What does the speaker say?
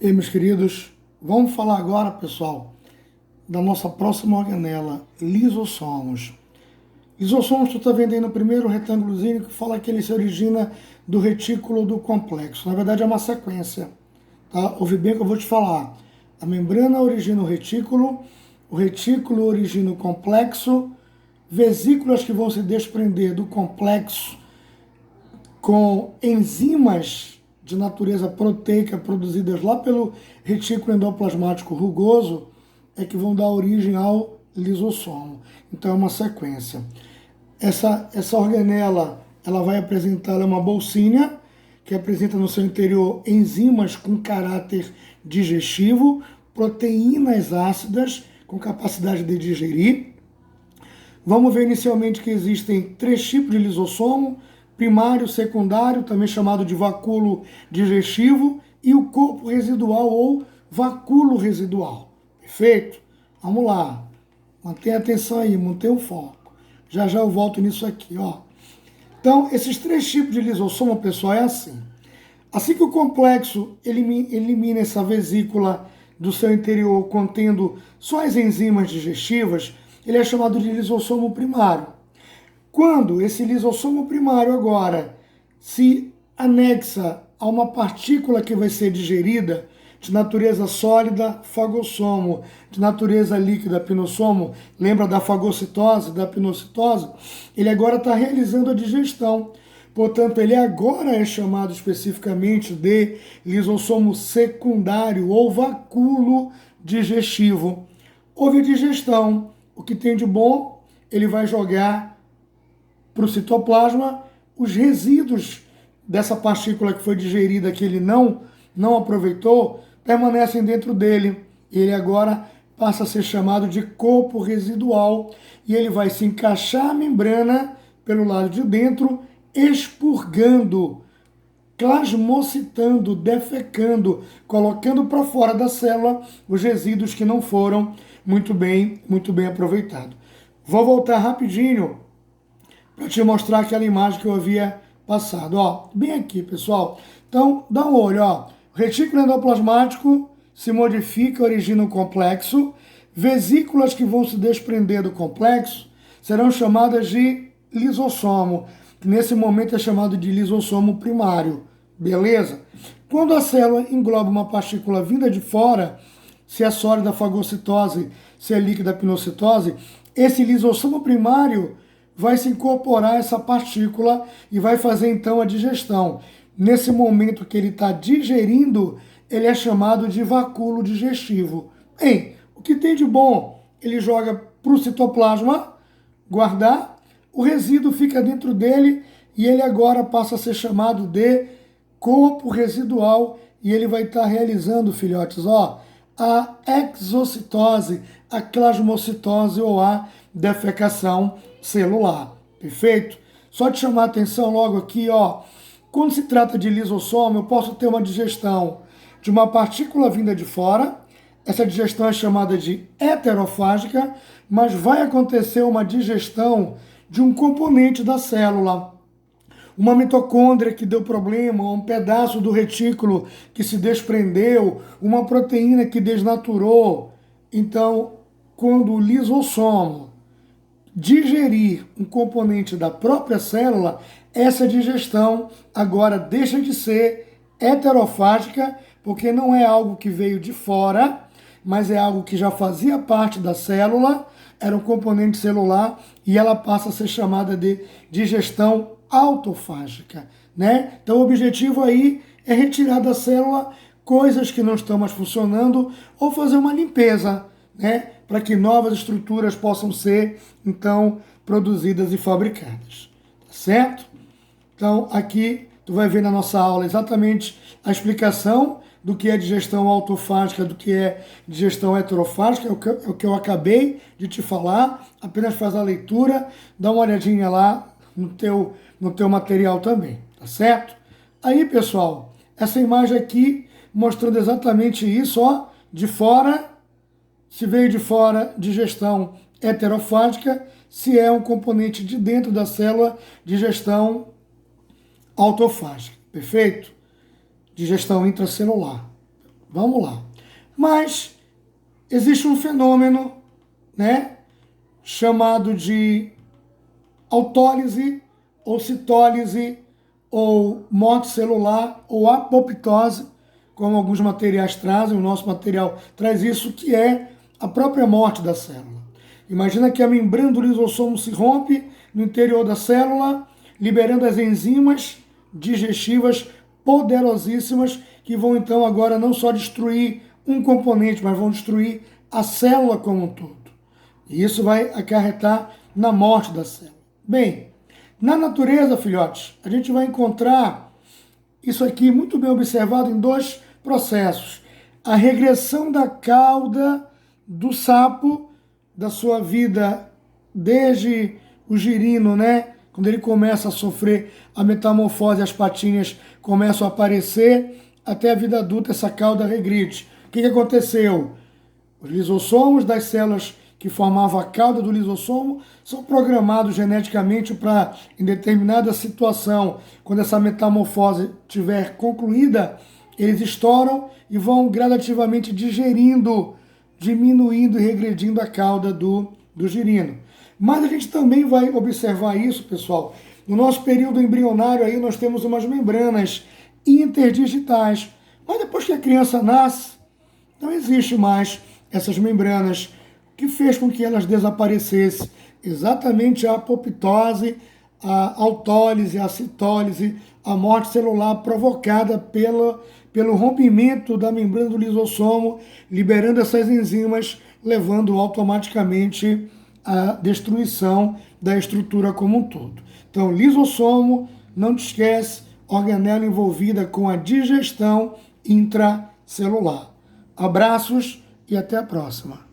E meus queridos, vamos falar agora, pessoal, da nossa próxima organela, lisossomos. Lisossomos, tu está vendo aí no primeiro retângulozinho que fala que ele se origina do retículo do complexo. Na verdade é uma sequência, tá? Ouve bem o que eu vou te falar. A membrana origina o retículo origina o complexo, vesículas que vão se desprender do complexo com enzimas de natureza proteica produzidas lá pelo retículo endoplasmático rugoso é que vão dar origem ao lisossomo. Então é uma sequência. Essa organela ela vai apresentar uma bolsinha que apresenta no seu interior enzimas com caráter digestivo, proteínas ácidas com capacidade de digerir. Vamos ver inicialmente que existem 3 tipos de lisossomo: primário, secundário, também chamado de vacúolo digestivo, e o corpo residual ou vacúolo residual. Perfeito? Vamos lá. Mantenha atenção aí, mantenha o foco. Já já eu volto nisso aqui, ó. Então, esses 3 tipos de lisossomo, pessoal, é assim. Assim que o complexo elimina essa vesícula do seu interior contendo só as enzimas digestivas, ele é chamado de lisossomo primário. Quando esse lisossomo primário agora se anexa a uma partícula que vai ser digerida, de natureza sólida, fagossomo, de natureza líquida, pinossomo, lembra da fagocitose, da pinocitose? Ele agora está realizando a digestão. Portanto, ele agora é chamado especificamente de lisossomo secundário ou vacúolo digestivo. Houve digestão. O que tem de bom, ele vai jogar para o citoplasma os resíduos dessa partícula que foi digerida, que ele não aproveitou, permanecem dentro dele. Ele agora passa a ser chamado de corpo residual e ele vai se encaixar a membrana pelo lado de dentro, expurgando, plasmocitando, defecando, colocando para fora da célula os resíduos que não foram muito bem aproveitados. Vou voltar rapidinho para te mostrar aquela imagem que eu havia passado. Ó, bem aqui, pessoal. Então, dá um olho, ó. O retículo endoplasmático se modifica, origina um complexo. Vesículas que vão se desprender do complexo serão chamadas de lisossomo. Nesse momento é chamado de lisossomo primário. Beleza? Quando a célula engloba uma partícula vinda de fora, se é sólida, fagocitose, se é líquida, pinocitose, esse lisossomo primário vai se incorporar a essa partícula e vai fazer então a digestão. Nesse momento que ele está digerindo, ele é chamado de vacúolo digestivo. Bem, o que tem de bom? Ele joga para o citoplasma guardar, o resíduo fica dentro dele e ele agora passa a ser chamado de corpo residual e ele vai estar realizando, filhotes, ó, a exocitose, a plasmocitose ou a defecação celular. Perfeito? Só te chamar a atenção logo aqui, ó. Quando se trata de lisossomo, eu posso ter uma digestão de uma partícula vinda de fora. Essa digestão é chamada de heterofágica, mas vai acontecer uma digestão de um componente da célula. Uma mitocôndria que deu problema, um pedaço do retículo que se desprendeu, uma proteína que desnaturou. Então, quando o lisossomo digerir um componente da própria célula, essa digestão agora deixa de ser heterofágica, porque não é algo que veio de fora, mas é algo que já fazia parte da célula, era um componente celular, e ela passa a ser chamada de digestão autofágica, né? Então o objetivo aí é retirar da célula coisas que não estão mais funcionando ou fazer uma limpeza, né? Para que novas estruturas possam ser, então, produzidas e fabricadas. Tá certo? Então, aqui tu vai ver na nossa aula exatamente a explicação do que é digestão autofágica, do que é digestão heterofágica, é o que eu acabei de te falar. Apenas faz a leitura, dá uma olhadinha lá no teu material também, tá certo? Aí, pessoal, essa imagem aqui mostrando exatamente isso, ó, de fora. Se veio de fora, digestão heterofágica. Se é um componente de dentro da célula, digestão autofágica. Perfeito? Digestão intracelular. Vamos lá. Mas existe um fenômeno, né, chamado de autólise, ou citólise, ou morte celular, ou apoptose, como alguns materiais trazem, o nosso material traz isso, que é a própria morte da célula. Imagina que a membrana do lisossomo se rompe no interior da célula, liberando as enzimas digestivas poderosíssimas, que vão então agora não só destruir um componente, mas vão destruir a célula como um todo. E isso vai acarretar na morte da célula. Bem, na natureza, filhotes, a gente vai encontrar isso aqui muito bem observado em dois processos. A regressão da cauda do sapo, da sua vida desde o girino, né? Quando ele começa a sofrer a metamorfose, as patinhas começam a aparecer, até a vida adulta essa cauda regride. O que aconteceu? Os lisossomos das células que formavam a cauda do lisossomo são programados geneticamente para, em determinada situação, quando essa metamorfose estiver concluída, eles estouram e vão gradativamente digerindo, diminuindo e regredindo a cauda do girino. Mas a gente também vai observar isso, pessoal. No nosso período embrionário aí nós temos umas membranas interdigitais. Mas depois que a criança nasce, não existe mais essas membranas, que fez com que elas desaparecessem. Exatamente a apoptose, a autólise, a citólise, a morte celular provocada pelo rompimento da membrana do lisossomo, liberando essas enzimas, levando automaticamente à destruição da estrutura como um todo. Então, lisossomo, não te esquece, organela envolvida com a digestão intracelular. Abraços e até a próxima.